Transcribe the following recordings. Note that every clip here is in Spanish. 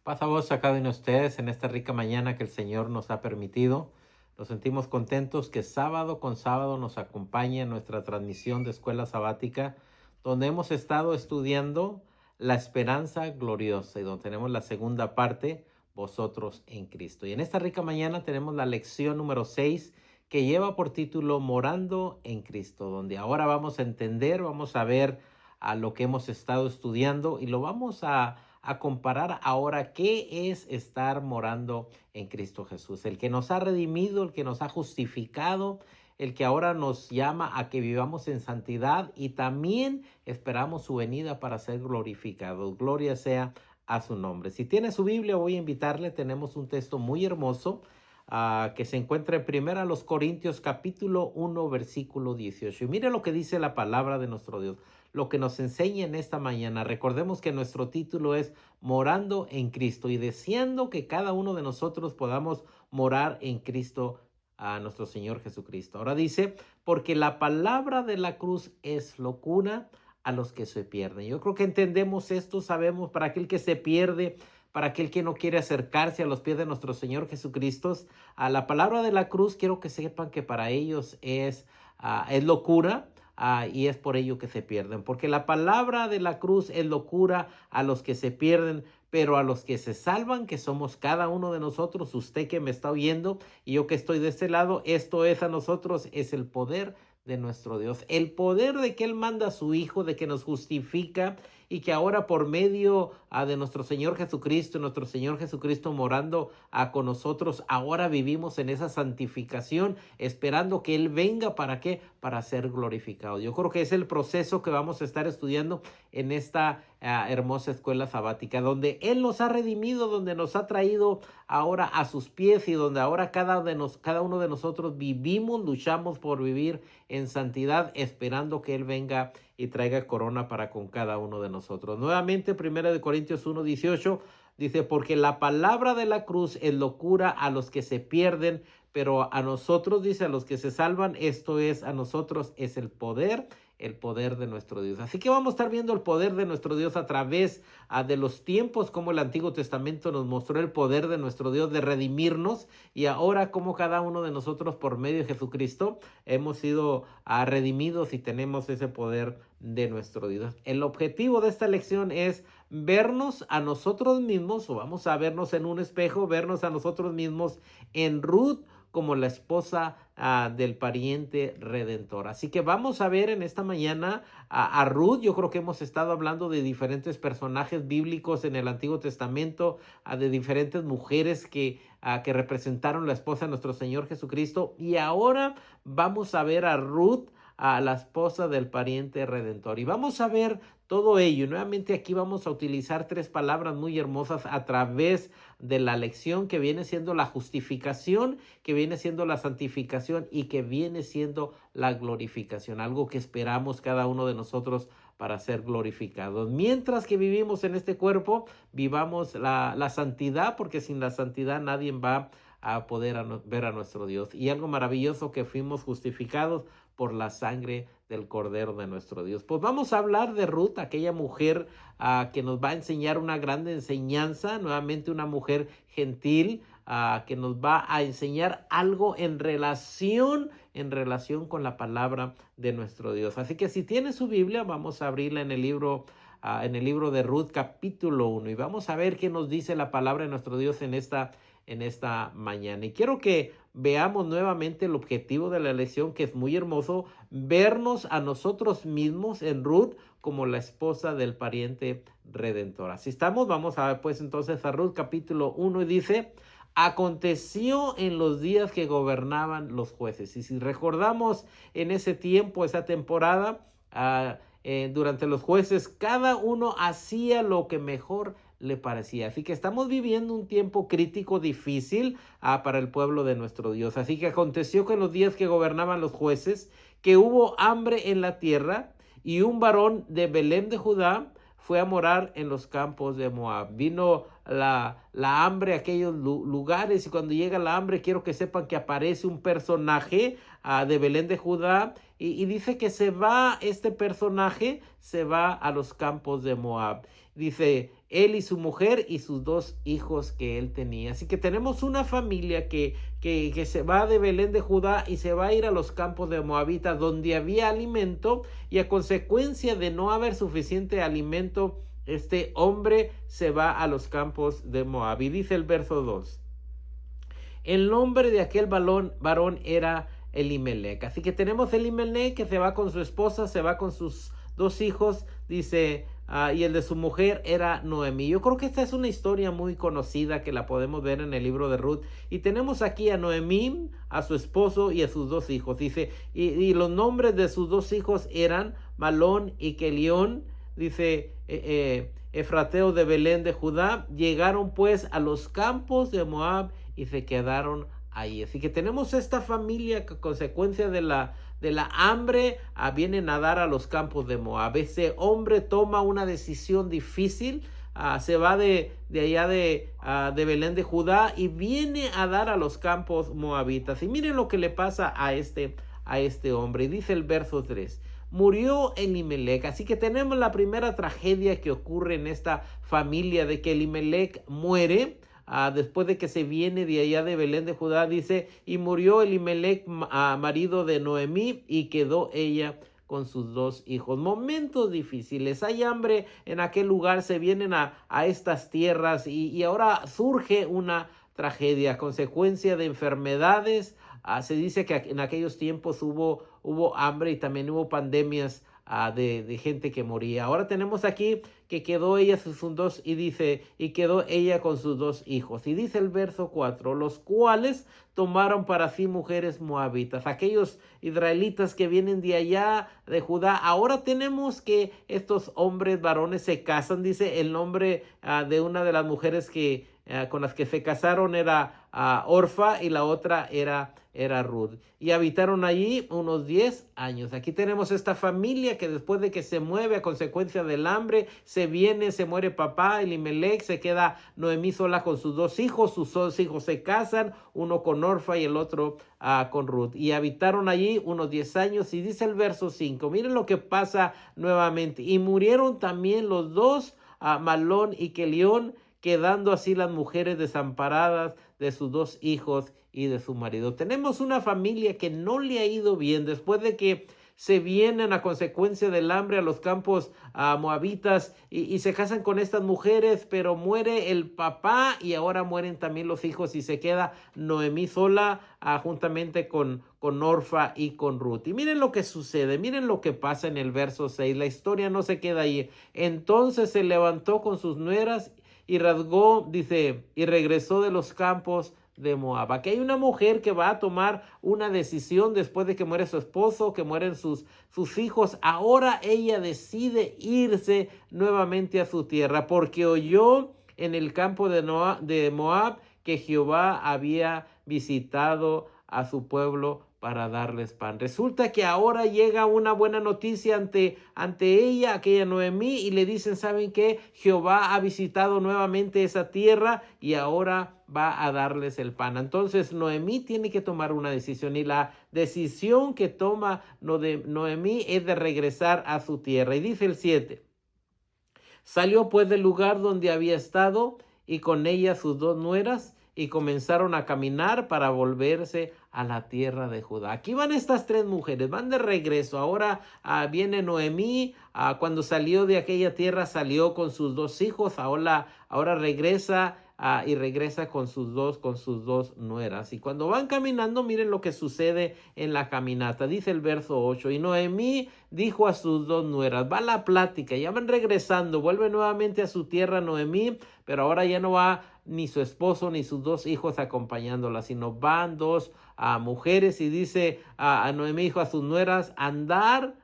Paz a vos a cada uno de ustedes en esta rica mañana que el Señor nos ha permitido. Nos sentimos contentos que sábado con sábado nos acompañe en nuestra transmisión de Escuela Sabática, donde hemos estado estudiando la esperanza gloriosa y donde tenemos la segunda parte, vosotros en Cristo. Y en esta rica mañana tenemos la lección número 6 que lleva por título Morando en Cristo, donde ahora vamos a entender, vamos a ver a lo que hemos estado estudiando y lo vamos a comparar ahora qué es estar morando en Cristo Jesús, el que nos ha redimido, el que nos ha justificado, el que ahora nos llama a que vivamos en santidad y también esperamos su venida para ser glorificados. Gloria sea a su nombre. Si tiene su Biblia, voy a invitarle, tenemos un texto muy hermoso que se encuentra en Primera los Corintios capítulo 1 versículo 18. Y mire lo que dice la palabra de nuestro Dios, lo que nos enseña en esta mañana. Recordemos que nuestro título es Morando en Cristo y deseando que cada uno de nosotros podamos morar en Cristo a nuestro Señor Jesucristo. Ahora dice, porque la palabra de la cruz es locura a los que se pierden. Yo creo que entendemos esto, sabemos para aquel que se pierde, para aquel que no quiere acercarse a los pies de nuestro Señor Jesucristo, a la palabra de la cruz, quiero que sepan que para ellos es locura. Y es por ello que se pierden, porque la palabra de la cruz es locura a los que se pierden, pero a los que se salvan, que somos cada uno de nosotros, usted que me está oyendo y yo que estoy de este lado, esto es a nosotros, es el poder de nuestro Dios, el poder de que Él manda a su Hijo, de que nos justifica y que ahora por medio de nuestro Señor Jesucristo morando con nosotros, ahora vivimos en esa santificación, esperando que Él venga, ¿para qué? Para ser glorificado. Yo creo que es el proceso que vamos a estar estudiando en esta hermosa escuela sabática, donde Él nos ha redimido, donde nos ha traído ahora a sus pies y donde ahora cada uno de nosotros vivimos, luchamos por vivir en santidad, esperando que Él venga y traiga corona para con cada uno de nosotros. Nuevamente, 1 Corintios 1:18 dice, porque la palabra de la cruz es locura a los que se pierden, pero a nosotros, dice, a los que se salvan, esto es, a nosotros es el poder de nuestro Dios. Así que vamos a estar viendo el poder de nuestro Dios a través de los tiempos, como el Antiguo Testamento nos mostró el poder de nuestro Dios de redimirnos y ahora como cada uno de nosotros por medio de Jesucristo hemos sido redimidos y tenemos ese poder de nuestro Dios. El objetivo de esta lección es vernos a nosotros mismos, o vamos a vernos en un espejo, vernos a nosotros mismos en Ruth como la esposa del pariente redentor. Así que vamos a ver en esta mañana a Ruth. Yo creo que hemos estado hablando de diferentes personajes bíblicos en el Antiguo Testamento, de diferentes mujeres que representaron la esposa de nuestro Señor Jesucristo. Y ahora vamos a ver a Ruth, a la esposa del pariente redentor. Y vamos a ver todo ello. Nuevamente aquí vamos a utilizar tres palabras muy hermosas a través de la lección que viene siendo la justificación, que viene siendo la santificación y que viene siendo la glorificación, algo que esperamos cada uno de nosotros para ser glorificados. Mientras que vivimos en este cuerpo, vivamos la santidad, porque sin la santidad nadie va a poder ver a nuestro Dios. Y algo maravilloso que fuimos justificados por la sangre del Cordero de nuestro Dios. Pues vamos a hablar de Ruth, aquella mujer que nos va a enseñar una gran enseñanza, nuevamente una mujer gentil, que nos va a enseñar algo en relación con la palabra de nuestro Dios. Así que si tiene su Biblia, vamos a abrirla en el libro de Ruth capítulo 1 y vamos a ver qué nos dice la palabra de nuestro Dios en esta mañana. Y quiero que veamos nuevamente el objetivo de la lección, que es muy hermoso, vernos a nosotros mismos en Ruth como la esposa del pariente redentor. Así estamos, vamos a ver pues entonces a Ruth capítulo 1 y dice, aconteció en los días que gobernaban los jueces. Y si recordamos en ese tiempo, esa temporada, durante los jueces, cada uno hacía lo que mejor le parecía. Así que estamos viviendo un tiempo crítico, difícil para el pueblo de nuestro Dios. Así que aconteció que en los días que gobernaban los jueces, que hubo hambre en la tierra, y un varón de Belén de Judá fue a morar en los campos de Moab. Vino la hambre a aquellos lugares, y cuando llega la hambre, quiero que sepan que aparece un personaje de Belén de Judá, y dice que este personaje se va a los campos de Moab. dice, él y su mujer y sus dos hijos que él tenía. Así que tenemos una familia que se va de Belén de Judá y se va a ir a los campos de Moabita donde había alimento, y a consecuencia de no haber suficiente alimento, este hombre se va a los campos de Moab. Y dice el verso 2. El nombre de aquel varón era Elimelec. Así que tenemos Elimelec que se va con su esposa, se va con sus dos hijos, dice, y el de su mujer era Noemí. Yo creo que esta es una historia muy conocida que la podemos ver en el libro de Ruth. Y tenemos aquí a Noemí, a su esposo y a sus dos hijos. Dice, y los nombres de sus dos hijos eran Malón y Kelión, dice, Efrateo de Belén de Judá. Llegaron pues a los campos de Moab y se quedaron ahí. Así que tenemos esta familia que a consecuencia de la hambre vienen a dar a los campos de Moab. Ese hombre toma una decisión difícil, se va de allá de Belén de Judá y viene a dar a los campos moabitas. Y miren lo que le pasa a este hombre. Y dice el verso 3. Murió Elimelec. Así que tenemos la primera tragedia que ocurre en esta familia, de que Elimelec muere. Después de que se viene de allá de Belén de Judá, dice, y murió Elimelec, marido de Noemí, y quedó ella con sus dos hijos. Momentos difíciles, hay hambre en aquel lugar, se vienen a estas tierras y ahora surge una tragedia, consecuencia de enfermedades. Se dice que en aquellos tiempos hubo hambre y también hubo pandemias de gente que moría. Ahora tenemos aquí que quedó ella sus dos, y dice, y quedó ella con sus dos hijos. Y dice el verso 4, los cuales tomaron para sí mujeres moabitas. Aquellos israelitas que vienen de allá de Judá, ahora tenemos que estos hombres varones se casan. Dice el nombre de una de las mujeres que con las que se casaron era Orfa, y la otra era Ruth. Y habitaron allí unos 10 años. Aquí tenemos esta familia que después de que se mueve a consecuencia del hambre, se muere papá, Elimelec, se queda Noemí sola con sus dos hijos. Sus dos hijos se casan, uno con Orfa y el otro con Ruth. Y habitaron allí unos 10 años. Y dice el verso 5, miren lo que pasa nuevamente. Y murieron también los dos, Malón y Kelión, quedando así las mujeres desamparadas de sus dos hijos y de su marido. Tenemos una familia que no le ha ido bien después de que se vienen a consecuencia del hambre a los campos moabitas y se casan con estas mujeres, pero muere el papá y ahora mueren también los hijos y se queda Noemí sola juntamente con Orfa y con Ruth. Y miren lo que sucede, miren lo que pasa en el verso 6. La historia no se queda ahí. Entonces se levantó con sus nueras y rasgó, dice, y regresó de los campos de Moab. Aquí hay una mujer que va a tomar una decisión después de que muere su esposo, que mueren sus hijos. Ahora ella decide irse nuevamente a su tierra porque oyó en el campo de Moab que Jehová había visitado a su pueblo para darles pan. Resulta que ahora llega una buena noticia ante ella, aquella Noemí, y le dicen, ¿saben qué? Jehová ha visitado nuevamente esa tierra y ahora va a darles el pan. Entonces Noemí tiene que tomar una decisión, y la decisión que toma Noemí es de regresar a su tierra. Y dice el 7, salió pues del lugar donde había estado y con ella sus dos nueras, y comenzaron a caminar para volverse a la tierra de Judá. Aquí van estas tres mujeres, van de regreso. Ahora viene Noemí, cuando salió de aquella tierra salió con sus dos hijos, ahora regresa y regresa con sus dos nueras. Y cuando van caminando, miren lo que sucede en la caminata. Dice el verso 8, y Noemí dijo a sus dos nueras, va la plática, ya van regresando, vuelve nuevamente a su tierra Noemí, pero ahora ya no va ni su esposo ni sus dos hijos acompañándola, sino van dos mujeres, y dice a Noemí dijo a sus nueras, andar,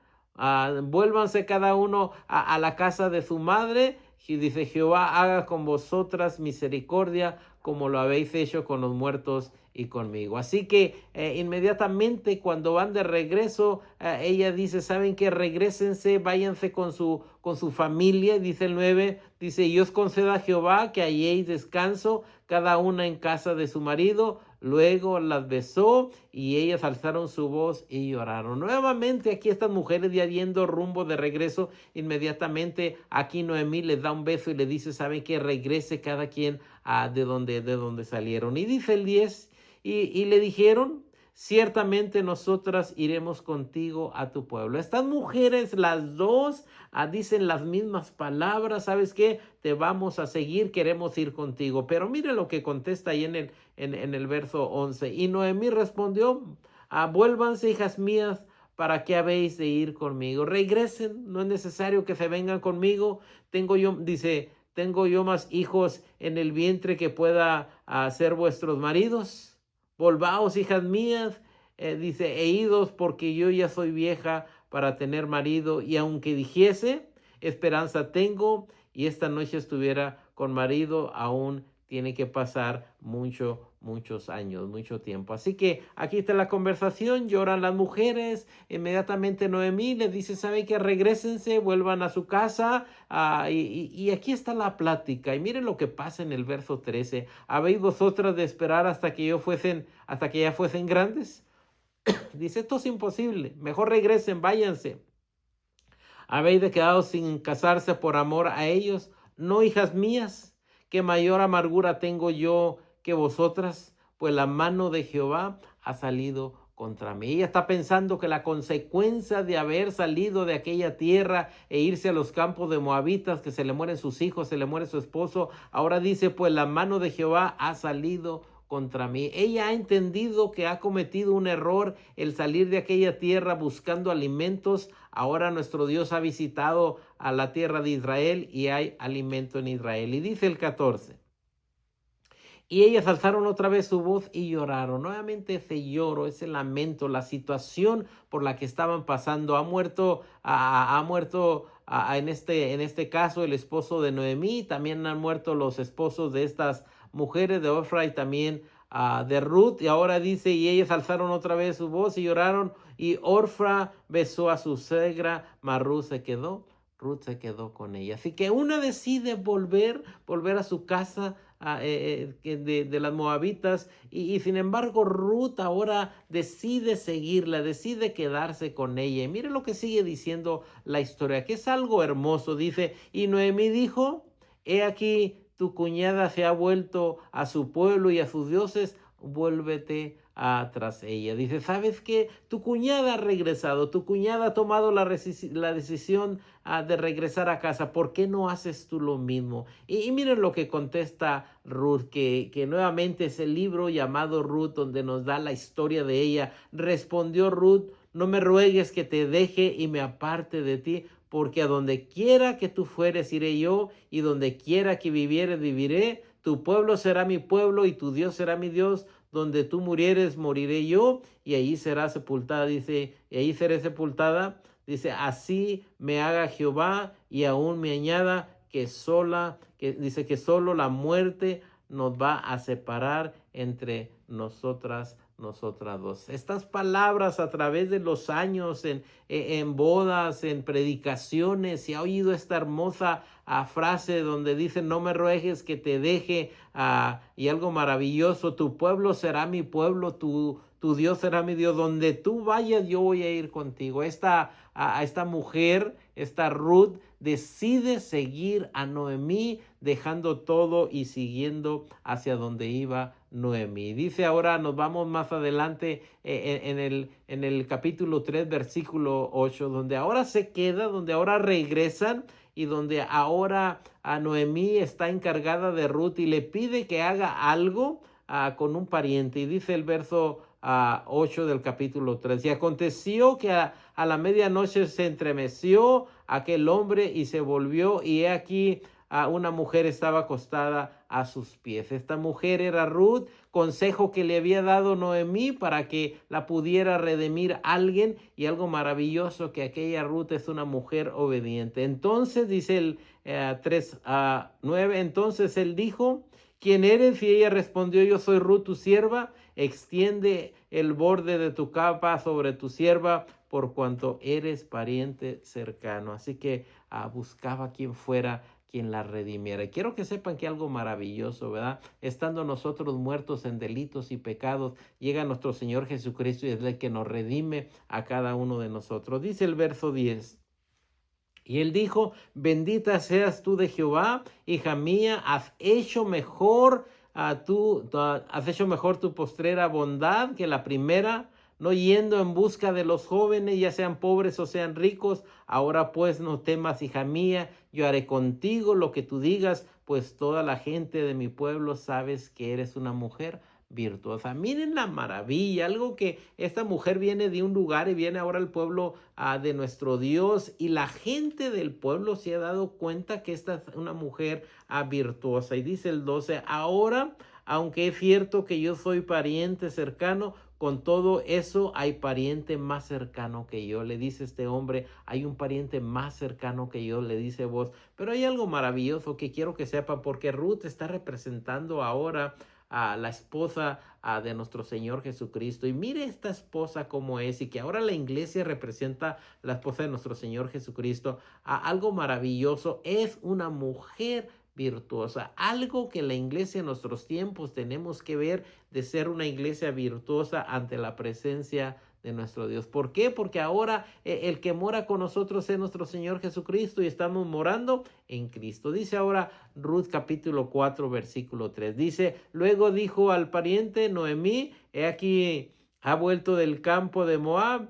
vuélvanse cada uno a la casa de su madre. Y dice, Jehová haga con vosotras misericordia como lo habéis hecho con los muertos y conmigo. Así que inmediatamente cuando van de regreso, ella dice, ¿saben qué? Regrésense, váyanse con su familia. Dice el 9, dice, y os conceda Jehová que halléis descanso, cada una en casa de su marido. Luego las besó y ellas alzaron su voz y lloraron. Nuevamente aquí estas mujeres ya yendo rumbo de regreso, inmediatamente aquí Noemí les da un beso y le dice, ¿saben qué? Regrese cada quien de donde salieron. Y dice el 10, y le dijeron, ciertamente nosotras iremos contigo a tu pueblo. Estas mujeres, las dos, dicen las mismas palabras. ¿Sabes qué? Te vamos a seguir, queremos ir contigo. Pero mire lo que contesta ahí en el verso 11. Y Noemí respondió, vuélvanse, hijas mías, ¿para qué habéis de ir conmigo? Regresen, no es necesario que se vengan conmigo. Tengo yo más hijos en el vientre que pueda ser vuestros maridos. Volvaos, hijas mías, dice, e idos, porque yo ya soy vieja para tener marido, y aunque dijese, esperanza tengo, y esta noche estuviera con marido, aún tiene que pasar muchos años, mucho tiempo. Así que aquí está la conversación, lloran las mujeres, inmediatamente Noemí les dice, ¿saben qué? Regrésense, vuelvan a su casa, y aquí está la plática. Y miren lo que pasa en el verso 13. ¿Habéis vosotras de esperar hasta que ya fuesen grandes? Dice, esto es imposible, mejor regresen, váyanse. ¿Habéis de quedado sin casarse por amor a ellos? No, hijas mías, que mayor amargura tengo yo que vosotras, pues la mano de Jehová ha salido contra mí. Ella está pensando que la consecuencia de haber salido de aquella tierra e irse a los campos de moabitas, que se le mueren sus hijos, se le muere su esposo, ahora dice, pues la mano de Jehová ha salido contra mí. Ella ha entendido que ha cometido un error el salir de aquella tierra buscando alimentos. Ahora nuestro Dios ha visitado a la tierra de Israel y hay alimento en Israel. Y dice el 14. Y ellas alzaron otra vez su voz y lloraron. Nuevamente ese lloro, ese lamento, la situación por la que estaban pasando. Ha muerto en este caso el esposo de Noemí. También han muerto los esposos de estas mujeres, de Orfa y también de Ruth. Y ahora dice, y ellas alzaron otra vez su voz y lloraron. Y Orfa besó a su suegra, mas Ruth se quedó con ella. Así que una decide volver a su casa de las moabitas, y sin embargo Ruth ahora decide seguirla, decide quedarse con ella. Y mire lo que sigue diciendo la historia, que es algo hermoso. Dice, y Noemí dijo, he aquí tu cuñada se ha vuelto a su pueblo y a sus dioses, vuélvete tras ella. Dice, ¿sabes qué? Tu cuñada ha regresado, tu cuñada ha tomado la decisión de regresar a casa. ¿Por qué no haces tú lo mismo? Y miren lo que contesta Ruth, que nuevamente es el libro llamado Ruth, donde nos da la historia de ella. Respondió Ruth, no me ruegues que te deje y me aparte de ti, porque a donde quiera que tú fueres iré yo, y donde quiera que vivieres viviré. Tu pueblo será mi pueblo y tu Dios será mi Dios. Donde tú murieres, moriré yo, y allí será sepultada. Dice, y allí seré sepultada. Dice, así me haga Jehová, y aún me añada dice que solo la muerte nos va a separar entre nosotras dos. Estas palabras a través de los años, en bodas, en predicaciones, se ha oído esta hermosa frase donde dice, no me ruegues que te deje, y algo maravilloso, tu pueblo será mi pueblo, tu Dios será mi Dios. Donde tú vayas, yo voy a ir contigo. Esta mujer, esta Ruth, decide seguir a Noemí, dejando todo y siguiendo hacia donde iba Noemí. Dice, ahora nos vamos más adelante en el capítulo 3, versículo 8, donde ahora se queda, donde ahora regresan, y donde ahora a Noemí está encargada de Ruth y le pide que haga algo con un pariente. Y dice el verso 8 del capítulo 3. Y aconteció que a la medianoche se entremeció aquel hombre y se volvió, y he aquí una mujer estaba acostada a sus pies. Esta mujer era Ruth, consejo que le había dado Noemí para que la pudiera redimir alguien, y algo maravilloso, que aquella Ruth es una mujer obediente. Entonces dice el 3:9, entonces él dijo, ¿quién eres? Y ella respondió, yo soy Ruth tu sierva, extiende el borde de tu capa sobre tu sierva, por cuanto eres pariente cercano. Así que buscaba quien fuera quien la redimiera. Y quiero que sepan que algo maravilloso, ¿verdad? Estando nosotros muertos en delitos y pecados, llega nuestro Señor Jesucristo y es el que nos redime a cada uno de nosotros. Dice el verso 10. Y él dijo, bendita seas tú de Jehová, hija mía, has hecho mejor has hecho mejor tu postrera bondad que la primera, no yendo en busca de los jóvenes, ya sean pobres o sean ricos. Ahora pues no temas, hija mía, yo haré contigo lo que tú digas, pues toda la gente de mi pueblo sabes que eres una mujer virtuosa. Miren la maravilla, algo que esta mujer viene de un lugar y viene ahora al pueblo de nuestro Dios, y la gente del pueblo se ha dado cuenta que esta es una mujer virtuosa. Y dice el 12, ahora, aunque es cierto que yo soy pariente cercano, con todo eso hay pariente más cercano que yo. Le dice este hombre, hay un pariente más cercano que yo, le dice vos. Pero hay algo maravilloso que quiero que sepan, porque Ruth está representando ahora a la esposa de nuestro Señor Jesucristo. Y mire esta esposa como es, y que ahora la iglesia representa la esposa de nuestro Señor Jesucristo. Algo maravilloso, es una mujer virtuosa, algo que la iglesia en nuestros tiempos tenemos que ver, de ser una iglesia virtuosa ante la presencia de nuestro Dios. ¿Por qué? Porque ahora el que mora con nosotros es nuestro Señor Jesucristo y estamos morando en Cristo. Dice ahora Ruth capítulo 4 versículo 3. Dice, luego dijo al pariente Noemí, he aquí ha vuelto del campo de Moab,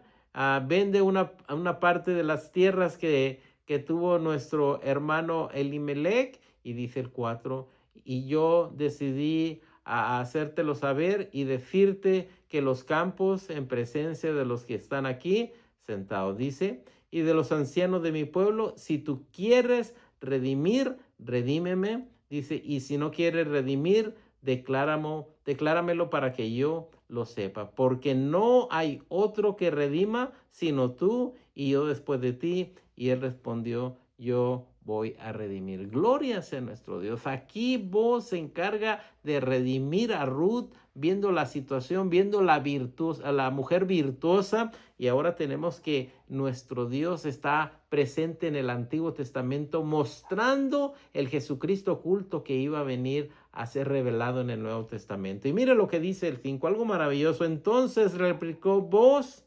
vende una parte de las tierras que tuvo nuestro hermano Elimelech. Y dice el 4, y yo decidí a hacértelo saber y decirte que los campos en presencia de los que están aquí sentados, dice, y de los ancianos de mi pueblo, si tú quieres redimir, redímeme, dice, y si no quieres redimir, decláramelo para que yo lo sepa, porque no hay otro que redima sino tú y yo después de ti. Y él respondió, yo voy a redimir. Gloria sea nuestro Dios. Aquí vos se encarga de redimir a Ruth, viendo la situación, viendo a la mujer virtuosa. Y ahora tenemos que nuestro Dios está presente en el Antiguo Testamento, mostrando el Jesucristo oculto que iba a venir a ser revelado en el Nuevo Testamento. Y mire lo que dice el 5, algo maravilloso. Entonces replicó vos,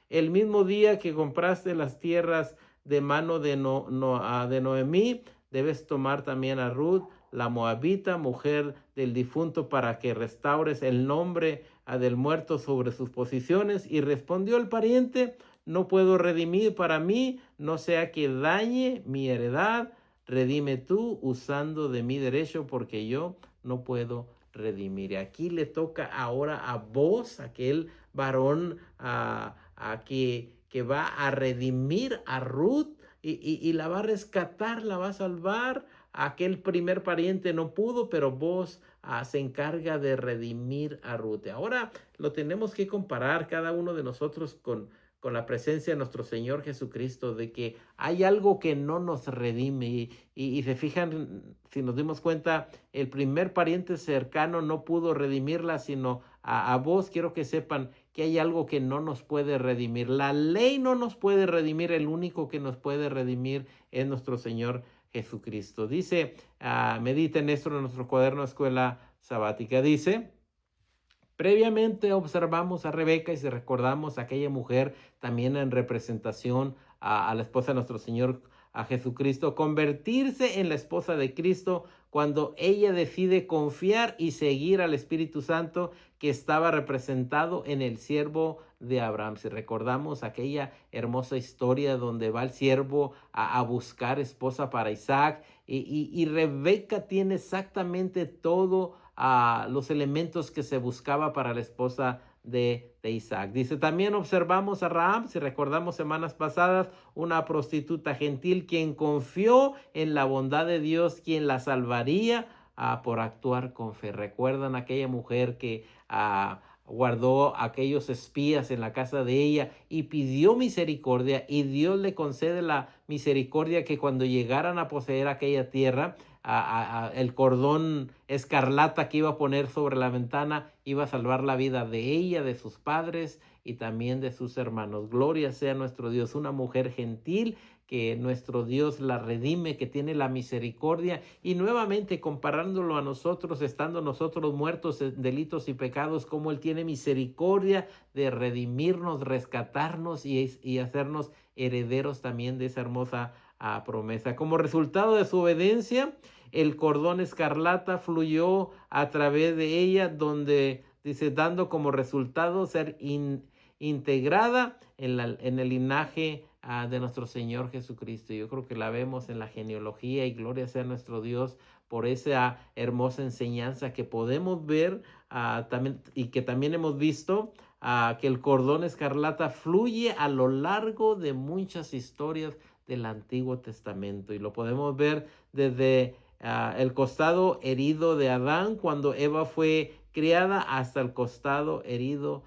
el mismo día que compraste las tierras de mano de Noemí, debes tomar también a Ruth, la moabita, mujer del difunto, para que restaures el nombre del muerto sobre sus posiciones. Y respondió el pariente, no puedo redimir para mí, no sea que dañe mi heredad. Redime tú usando de mi derecho, porque yo no puedo redimir. Y aquí le toca ahora a vos, aquel varón que va a redimir a Ruth y la va a rescatar, la va a salvar. Aquel primer pariente no pudo, pero vos se encarga de redimir a Ruth. Ahora lo tenemos que comparar cada uno de nosotros con la presencia de nuestro Señor Jesucristo, de que hay algo que no nos redime. Y se fijan, si nos dimos cuenta, el primer pariente cercano no pudo redimirla, sino a vos. Quiero que sepan que hay algo que no nos puede redimir. La ley no nos puede redimir, el único que nos puede redimir es nuestro Señor Jesucristo. Dice, medita en esto en nuestro cuaderno de escuela sabática, dice, previamente observamos a Rebeca y si recordamos a aquella mujer también en representación a la esposa de nuestro Señor a Jesucristo, convertirse en la esposa de Cristo cuando ella decide confiar y seguir al Espíritu Santo que estaba representado en el siervo de Abraham. Si recordamos aquella hermosa historia donde va el siervo a buscar esposa para Isaac y Rebeca tiene exactamente todo los elementos que se buscaba para la esposa de Isaac. Dice, también observamos a Rahab, si recordamos semanas pasadas, una prostituta gentil quien confió en la bondad de Dios, quien la salvaría por actuar con fe. ¿Recuerdan aquella mujer que guardó aquellos espías en la casa de ella y pidió misericordia, y Dios le concede la misericordia que cuando llegaran a poseer aquella tierra, el cordón escarlata que iba a poner sobre la ventana iba a salvar la vida de ella, de sus padres y también de sus hermanos? Gloria sea nuestro Dios, una mujer gentil que nuestro Dios la redime, que tiene la misericordia, y nuevamente comparándolo a nosotros, estando nosotros muertos en delitos y pecados, como Él tiene misericordia de redimirnos, rescatarnos y hacernos herederos también de esa hermosa promesa. Como resultado de su obediencia, el cordón escarlata fluyó a través de ella, donde dice, dando como resultado ser integrada en el linaje de nuestro Señor Jesucristo. Yo creo que la vemos en la genealogía, y gloria sea nuestro Dios por esa hermosa enseñanza que podemos ver también, y que también hemos visto, que el cordón escarlata fluye a lo largo de muchas historias del Antiguo Testamento, y lo podemos ver desde el costado herido de Adán cuando Eva fue criada, hasta el costado herido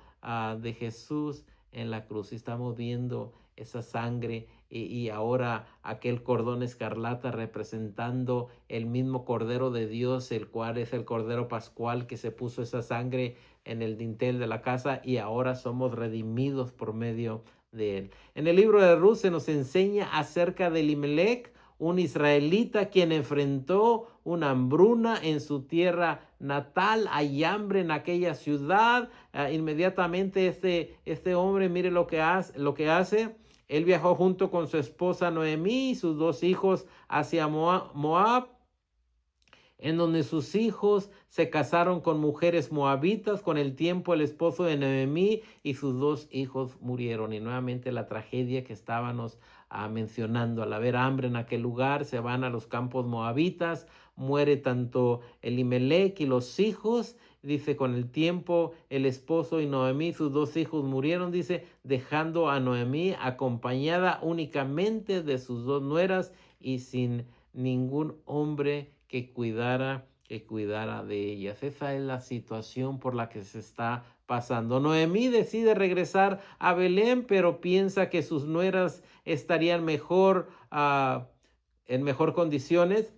de Jesús en la cruz. Y estamos viendo esa sangre, y ahora aquel cordón escarlata representando el mismo Cordero de Dios, el cual es el Cordero Pascual, que se puso esa sangre en el dintel de la casa, y ahora somos redimidos por medio de él. En el libro de Ruth se nos enseña acerca de Elimelech, un israelita quien enfrentó una hambruna en su tierra natal. Hay hambre en aquella ciudad. Inmediatamente este hombre, mire lo que hace. Él viajó junto con su esposa Noemí y sus 2 hijos hacia Moab, en donde sus hijos se casaron con mujeres moabitas. Con el tiempo el esposo de Noemí y sus 2 hijos murieron. Y nuevamente la tragedia que estábamos mencionando. Al haber hambre en aquel lugar, se van a los campos moabitas, muere tanto Elimelech y los hijos. Dice, con el tiempo el esposo y Noemí, sus 2 hijos murieron, dice, dejando a Noemí acompañada únicamente de sus 2 nueras y sin ningún hombre que cuidara de ellas. Esa es la situación por la que se está pasando. Noemí decide regresar a Belén, pero piensa que sus nueras estarían en mejor condiciones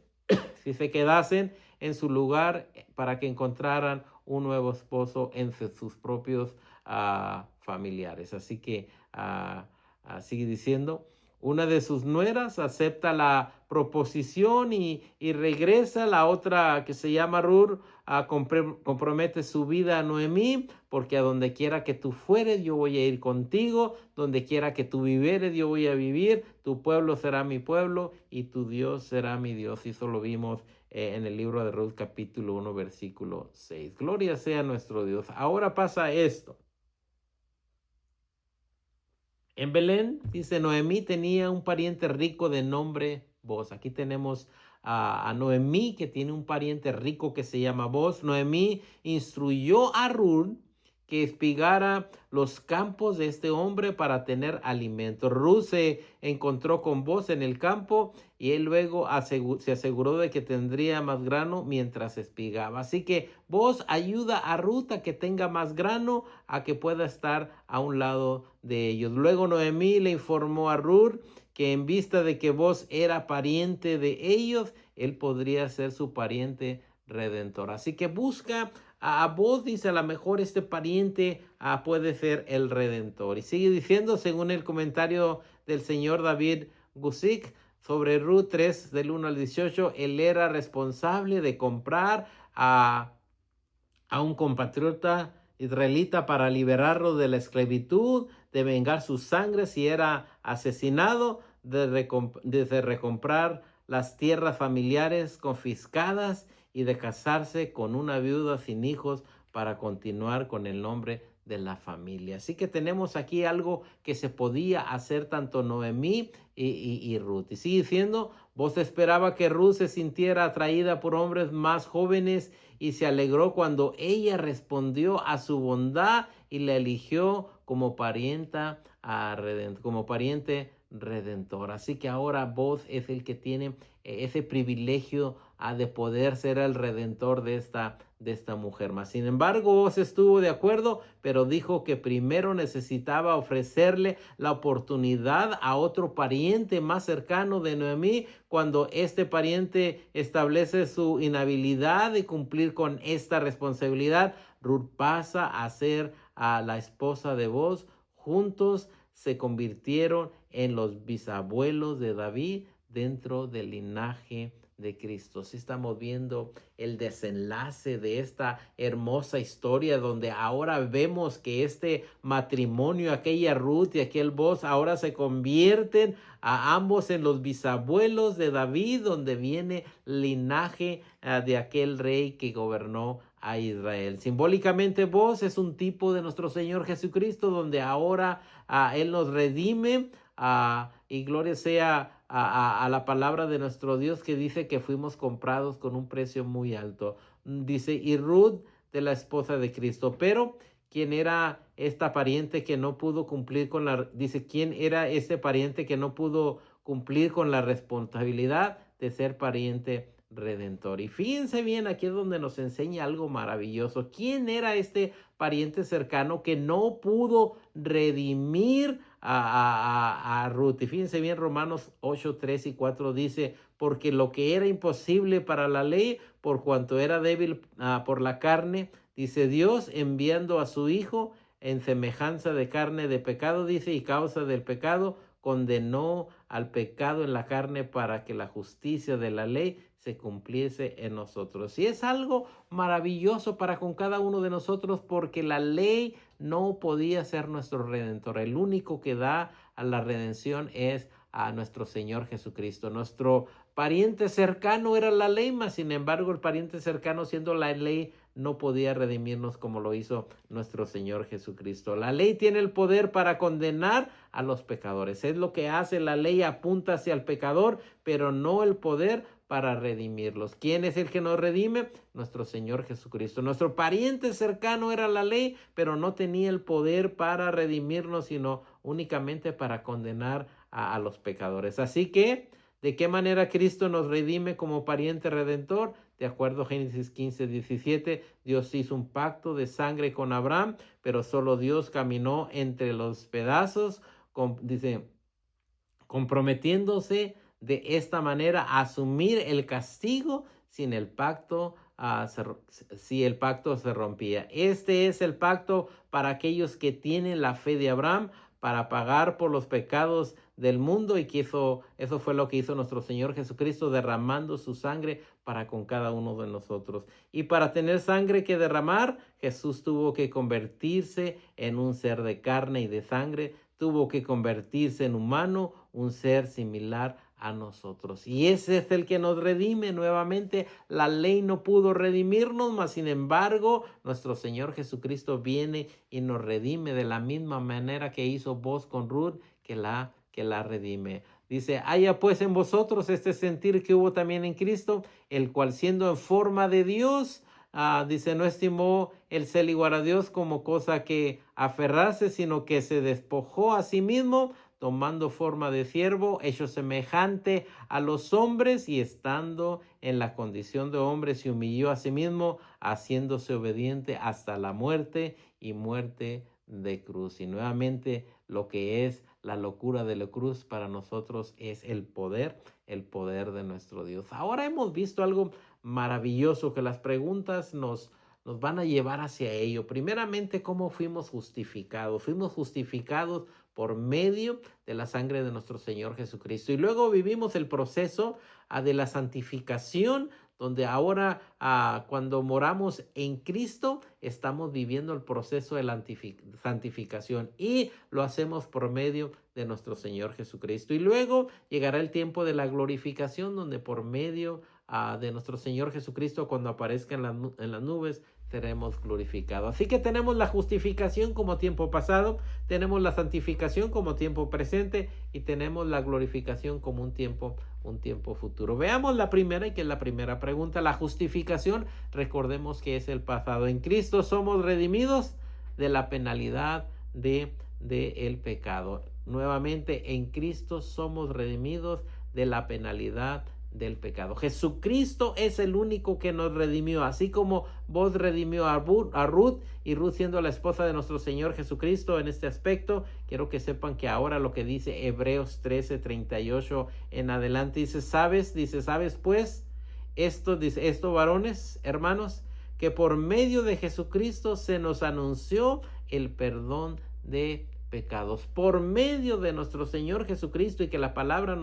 si se quedasen en su lugar, para que encontraran un nuevo esposo entre sus propios familiares. Así que sigue diciendo, una de sus nueras acepta la proposición y regresa. La otra, que se llama Ruth, compromete su vida a Noemí, porque a donde quiera que tú fueres, yo voy a ir contigo. Donde quiera que tú vivieres, yo voy a vivir. Tu pueblo será mi pueblo y tu Dios será mi Dios. Y eso lo vimos en el libro de Ruth, capítulo 1, versículo 6. Gloria sea nuestro Dios. Ahora pasa esto. En Belén, dice, Noemí tenía un pariente rico de nombre Boz. Aquí tenemos a Noemí, que tiene un pariente rico que se llama Boz. Noemí instruyó a Ruth que espigara los campos de este hombre para tener alimento. Ruth se encontró con Boz en el campo, y él luego se aseguró de que tendría más grano mientras espigaba. Así que Boz ayuda a Ruth a que tenga más grano, a que pueda estar a un lado de ellos. Luego Noemí le informó a Ruth que en vista de que Boz era pariente de ellos, él podría ser su pariente redentor. Así que busca a Boz, dice, a lo mejor este pariente puede ser el redentor. Y sigue diciendo, según el comentario del señor David Guzik sobre Ruth 3, del 1 al 18, él era responsable de comprar a un compatriota israelita para liberarlo de la esclavitud, de vengar su sangre si era asesinado, de recomprar las tierras familiares confiscadas, y de casarse con una viuda sin hijos para continuar con el nombre de la familia. Así que tenemos aquí algo que se podía hacer tanto Noemí y Ruth. Y sigue diciendo, vos esperaba que Ruth se sintiera atraída por hombres más jóvenes, y se alegró cuando ella respondió a su bondad y la eligió como pariente redentor. Así que ahora Boz es el que tiene ese privilegio de poder ser el redentor de esta mujer. Mas, sin embargo, Boz estuvo de acuerdo, pero dijo que primero necesitaba ofrecerle la oportunidad a otro pariente más cercano de Noemí. Cuando este pariente establece su inhabilidad de cumplir con esta responsabilidad, Ruth pasa a ser la esposa de Boz. Juntos se convirtieron en los bisabuelos de David dentro del linaje de Cristo. Sí estamos viendo el desenlace de esta hermosa historia donde ahora vemos que este matrimonio, aquella Ruth y aquel Boaz, ahora se convierten a ambos en los bisabuelos de David, donde viene linaje de aquel rey que gobernó a Israel. Simbólicamente, Boaz es un tipo de nuestro Señor Jesucristo, donde ahora Él nos redime, y gloria sea a la palabra de nuestro Dios, que dice que fuimos comprados con un precio muy alto. Dice, y Ruth de la esposa de Cristo. Pero ¿quién era esta pariente que no pudo cumplir con dice, quién era este pariente que no pudo cumplir con la responsabilidad de ser pariente redentor? Y fíjense bien, aquí es donde nos enseña algo maravilloso. ¿Quién era este pariente cercano que no pudo redimir a Ruth? Y fíjense bien, Romanos 8, 3 y 4 dice, porque lo que era imposible para la ley, por cuanto era débil por la carne, dice, Dios enviando a su Hijo en semejanza de carne de pecado, dice, y causa del pecado, condenó al pecado en la carne para que la justicia de la ley se cumpliese en nosotros. Y es algo maravilloso para con cada uno de nosotros, porque la ley no podía ser nuestro redentor. El único que da a la redención es a nuestro Señor Jesucristo. Nuestro pariente cercano era la ley, mas sin embargo el pariente cercano, siendo la ley, no podía redimirnos como lo hizo nuestro Señor Jesucristo. La ley tiene el poder para condenar a los pecadores. Es lo que hace la ley, apunta hacia el pecador, pero no el poder para redimirlos. ¿Quién es el que nos redime? Nuestro Señor Jesucristo. Nuestro pariente cercano era la ley, pero no tenía el poder para redimirnos, sino únicamente para condenar a los pecadores. Así que, ¿de qué manera Cristo nos redime como pariente redentor? De acuerdo a Génesis 15, 17, Dios hizo un pacto de sangre con Abraham, pero solo Dios caminó entre los pedazos, dice, comprometiéndose de esta manera a asumir el castigo sin el pacto, si el pacto se rompía. Este es el pacto para aquellos que tienen la fe de Abraham, para pagar por los pecados del mundo, y que eso fue lo que hizo nuestro Señor Jesucristo, derramando su sangre para con cada uno de nosotros. Y para tener sangre que derramar, Jesús tuvo que convertirse en un ser de carne y de sangre, tuvo que convertirse en humano, un ser similar a nosotros. Y ese es el que nos redime nuevamente. La ley no pudo redimirnos, mas sin embargo, nuestro Señor Jesucristo viene y nos redime de la misma manera que hizo Boaz con Ruth, que la redime. Dice, haya pues en vosotros este sentir que hubo también en Cristo, el cual siendo en forma de Dios, dice, no estimó el ser igual a Dios como cosa que aferrarse, sino que se despojó a sí mismo, tomando forma de siervo, hecho semejante a los hombres, y estando en la condición de hombre, se humilló a sí mismo, haciéndose obediente hasta la muerte, y muerte de cruz. Y nuevamente, lo que es la locura de la cruz para nosotros es el poder de nuestro Dios. Ahora hemos visto algo maravilloso, que las preguntas nos van a llevar hacia ello. Primeramente, ¿cómo fuimos justificados? Fuimos justificados por medio de la sangre de nuestro Señor Jesucristo. Y luego vivimos el proceso de la santificación, donde ahora cuando moramos en Cristo, estamos viviendo el proceso de la santificación, y lo hacemos por medio de nuestro Señor Jesucristo. Y luego llegará el tiempo de la glorificación, donde por medio de nuestro Señor Jesucristo, cuando aparezca en las nubes, seremos glorificados. Así que tenemos la justificación como tiempo pasado, tenemos la santificación como tiempo presente, y tenemos la glorificación como un tiempo futuro. Veamos la primera, y que es la primera pregunta. La justificación, recordemos que es el pasado. En Cristo somos redimidos de la penalidad de el pecado. Nuevamente, en Cristo somos redimidos de la penalidad del pecado. Jesucristo es el único que nos redimió, así como vos redimió a Ruth, y Ruth siendo la esposa de nuestro Señor Jesucristo. En este aspecto, quiero que sepan que ahora lo que dice Hebreos 13:38 en adelante, dice, ¿sabes pues esto, varones, hermanos, que por medio de Jesucristo se nos anunció el perdón de pecados por medio de nuestro Señor Jesucristo, y que la palabra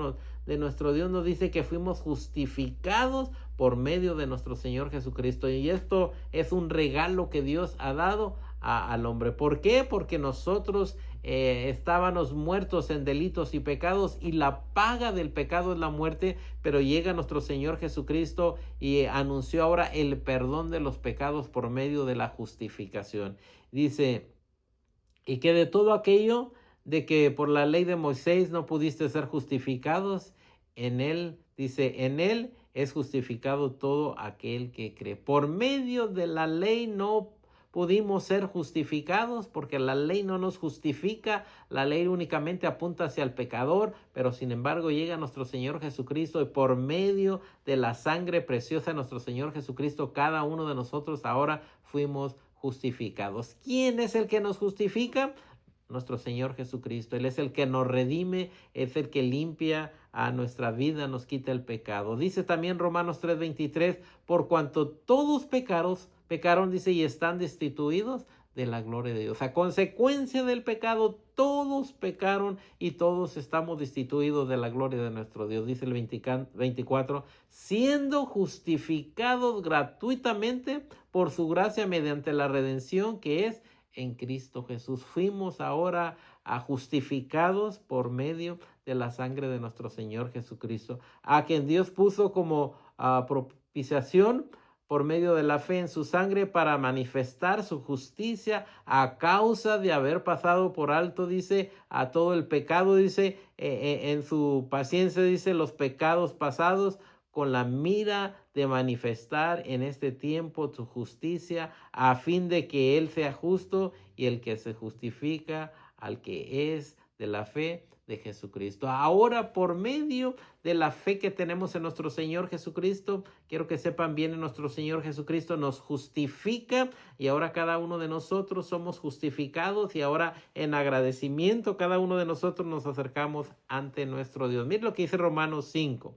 de nuestro Dios nos dice que fuimos justificados por medio de nuestro Señor Jesucristo. Y esto es un regalo que Dios ha dado al hombre. ¿Por qué? Porque nosotros estábamos muertos en delitos y pecados, y la paga del pecado es la muerte, pero llega nuestro Señor Jesucristo y anunció ahora el perdón de los pecados por medio de la justificación. Dice, y que de todo aquello de que por la ley de Moisés no pudiste ser justificados, en él, dice, en él es justificado todo aquel que cree. Por medio de la ley no pudimos ser justificados, porque la ley no nos justifica. La ley únicamente apunta hacia el pecador, pero sin embargo llega nuestro Señor Jesucristo, y por medio de la sangre preciosa de nuestro Señor Jesucristo, cada uno de nosotros ahora fuimos justificados. ¿Quién es el que nos justifica? Nuestro Señor Jesucristo. Él es el que nos redime, es el que limpia a nuestra vida, nos quita el pecado. Dice también Romanos 3:23, por cuanto todos pecaron, dice, y están destituidos de la gloria de Dios. A consecuencia del pecado, todos pecaron y todos estamos destituidos de la gloria de nuestro Dios. Dice el 24, siendo justificados gratuitamente por su gracia mediante la redención que es en Cristo Jesús. Fuimos ahora justificados por medio de la sangre de nuestro Señor Jesucristo, a quien Dios puso como propiciación por medio de la fe en su sangre, para manifestar su justicia a causa de haber pasado por alto, dice, a todo el pecado, dice, en su paciencia, dice, los pecados pasados, con la mira de manifestar en este tiempo su justicia, a fin de que Él sea justo y el que se justifica al que es de la fe de Jesucristo. Ahora, por medio de la fe que tenemos en nuestro Señor Jesucristo, quiero que sepan bien, en nuestro Señor Jesucristo nos justifica, y ahora cada uno de nosotros somos justificados, y ahora en agradecimiento cada uno de nosotros nos acercamos ante nuestro Dios. Miren lo que dice Romanos 5.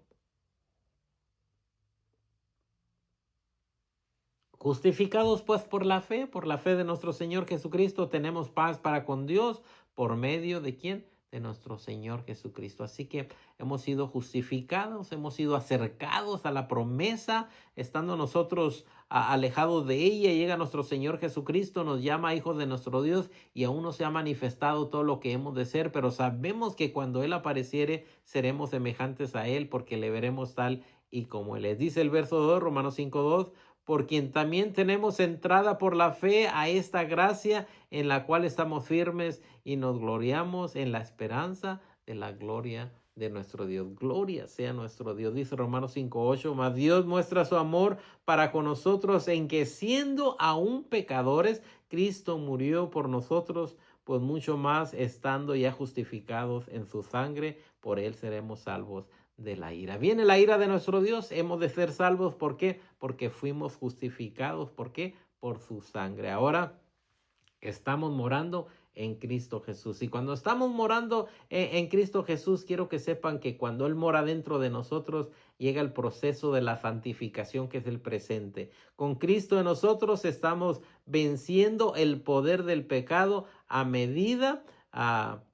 Justificados pues por la fe de nuestro Señor Jesucristo, tenemos paz para con Dios por medio de ¿quién? De nuestro Señor Jesucristo. Así que hemos sido justificados, hemos sido acercados a la promesa, estando nosotros alejados de ella. Llega nuestro Señor Jesucristo, nos llama hijos de nuestro Dios, y aún no se ha manifestado todo lo que hemos de ser, pero sabemos que cuando Él apareciere seremos semejantes a Él, porque le veremos tal y como Él es. Dice el verso 2, Romanos 5:2, por quien también tenemos entrada por la fe a esta gracia, en la cual estamos firmes y nos gloriamos en la esperanza de la gloria de nuestro Dios. Gloria sea nuestro Dios. Dice Romanos 5:8, mas Dios muestra su amor para con nosotros en que, siendo aún pecadores, Cristo murió por nosotros, pues mucho más, estando ya justificados en su sangre, por Él seremos salvos de la ira. Viene la ira de nuestro Dios, hemos de ser salvos. ¿Por qué? Porque fuimos justificados. ¿Por qué? Por su sangre. Ahora estamos morando en Cristo Jesús. Y cuando estamos morando en Cristo Jesús, quiero que sepan que cuando Él mora dentro de nosotros, llega el proceso de la santificación, que es el presente. Con Cristo en nosotros estamos venciendo el poder del pecado a medida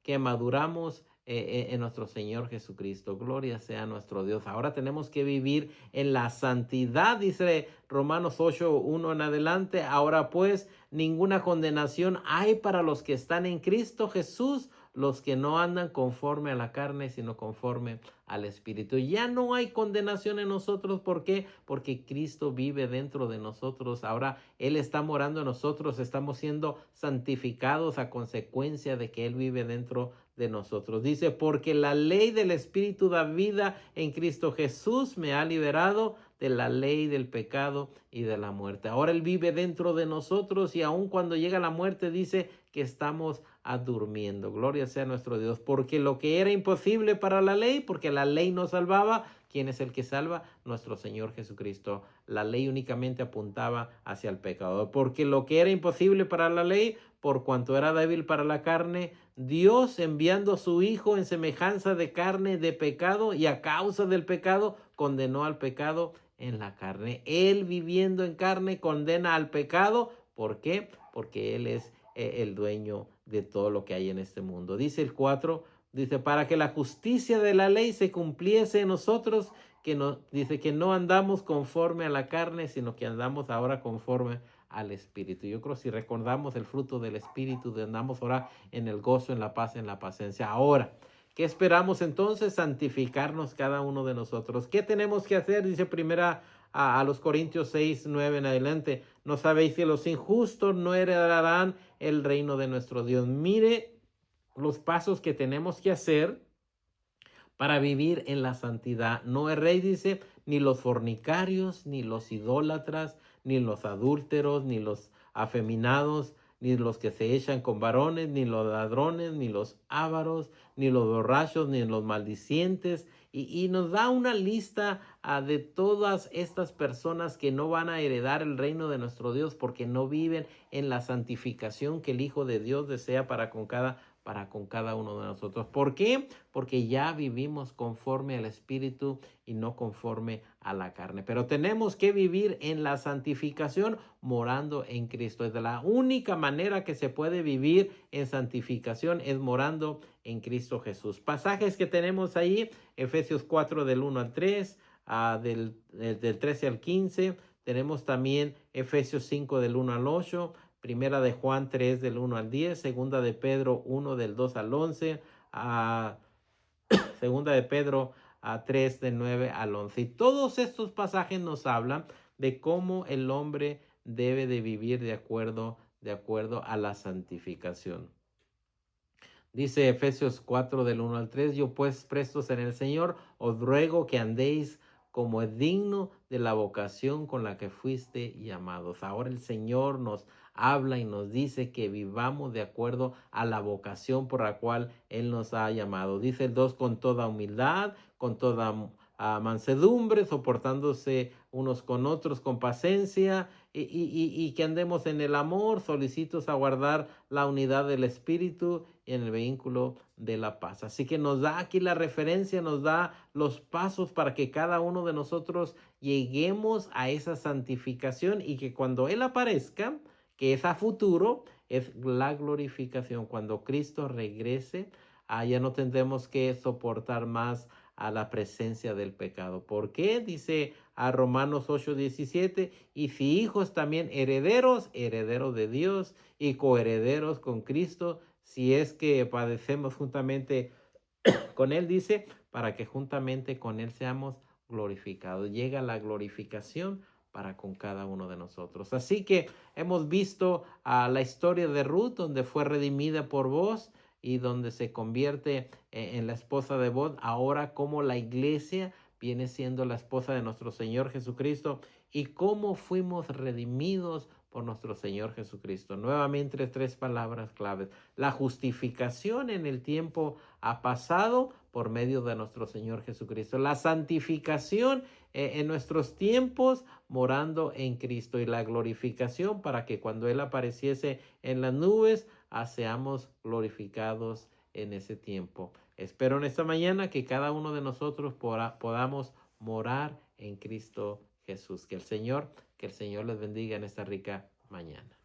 que maduramos en nuestro Señor Jesucristo. Gloria sea nuestro Dios. Ahora tenemos que vivir en la santidad, dice Romanos 8:1 en adelante. Ahora pues, ninguna condenación hay para los que están en Cristo Jesús, los que no andan conforme a la carne, sino conforme al Espíritu. Ya no hay condenación en nosotros. ¿Por qué? Porque Cristo vive dentro de nosotros. Ahora Él está morando en nosotros. Estamos siendo santificados a consecuencia de que Él vive dentro de nosotros. Dice, porque la ley del Espíritu da vida en Cristo Jesús me ha liberado de la ley del pecado y de la muerte. Ahora Él vive dentro de nosotros, y aun cuando llega la muerte dice que estamos durmiendo. Gloria sea nuestro Dios. Porque lo que era imposible para la ley, porque la ley no salvaba, ¿quién es el que salva? Nuestro Señor Jesucristo. La ley únicamente apuntaba hacia el pecador. Porque lo que era imposible para la ley, por cuanto era débil para la carne, Dios, enviando a su Hijo en semejanza de carne de pecado, y a causa del pecado condenó al pecado en la carne. Él, viviendo en carne, condena al pecado. ¿Por qué? Porque Él es el dueño de todo lo que hay en este mundo. Dice el 4, dice, para que la justicia de la ley se cumpliese en nosotros, dice que no andamos conforme a la carne, sino que andamos ahora conforme al Espíritu. Yo creo si recordamos el fruto del Espíritu, andamos ahora en el gozo, en la paz, en la paciencia. Ahora, ¿qué esperamos entonces? Santificarnos cada uno de nosotros. ¿Qué tenemos que hacer? Dice primera a los Corintios 6, 9 en adelante. ¿No sabéis que los injustos no heredarán el reino de nuestro Dios? Mire los pasos que tenemos que hacer para vivir en la santidad. No erréis, dice, ni los fornicarios, ni los idólatras, ni los adúlteros, ni los afeminados, ni los que se echan con varones, ni los ladrones, ni los ávaros, ni los borrachos, ni los maldicientes. Y nos da una lista de todas estas personas que no van a heredar el reino de nuestro Dios porque no viven en la santificación que el Hijo de Dios desea para con cada uno de nosotros. ¿Por qué? Porque ya vivimos conforme al Espíritu y no conforme a la carne. Pero tenemos que vivir en la santificación morando en Cristo. Es de la única manera que se puede vivir en santificación es morando en Cristo Jesús. Pasajes que tenemos ahí, Efesios 4 del 1 al 3, del 13 al 15. Tenemos también Efesios 5 del 1 al 8. Primera de Juan 3 del 1 al 10, segunda de Pedro 1 del 2 al 11, segunda de Pedro 3 del 9 al 11. Y todos estos pasajes nos hablan de cómo el hombre debe de vivir de acuerdo a la santificación. Dice Efesios 4 del 1 al 3, yo pues prestos en el Señor, os ruego que andéis como es digno de la vocación con la que fuiste llamados. Ahora el Señor nos habla y nos dice que vivamos de acuerdo a la vocación por la cual Él nos ha llamado. Dice el 2, con toda humildad, con toda mansedumbre, soportándose unos con otros con paciencia y que andemos en el amor, solicitos a guardar la unidad del Espíritu y en el vínculo de la paz. Así que nos da aquí la referencia, nos da los pasos para que cada uno de nosotros lleguemos a esa santificación y que cuando Él aparezca, que es a futuro, es la glorificación. Cuando Cristo regrese, ya no tendremos que soportar más a la presencia del pecado. ¿Por qué? Dice a Romanos 8:17, y si hijos también herederos de Dios y coherederos con Cristo, si es que padecemos juntamente con Él, dice, para que juntamente con Él seamos glorificados. Llega la glorificación para con cada uno de nosotros. Así que hemos visto la historia de Ruth, donde fue redimida por vos y donde se convierte en la esposa de Boaz. Ahora como la iglesia viene siendo la esposa de nuestro Señor Jesucristo y cómo fuimos redimidos por nuestro Señor Jesucristo. Nuevamente tres palabras claves. La justificación en el tiempo pasado por medio de nuestro Señor Jesucristo. La santificación en nuestros tiempos morando en Cristo y la glorificación para que cuando Él apareciese en las nubes seamos glorificados en ese tiempo. Espero en esta mañana que cada uno de nosotros podamos morar en Cristo Jesús. Que el Señor les bendiga en esta rica mañana.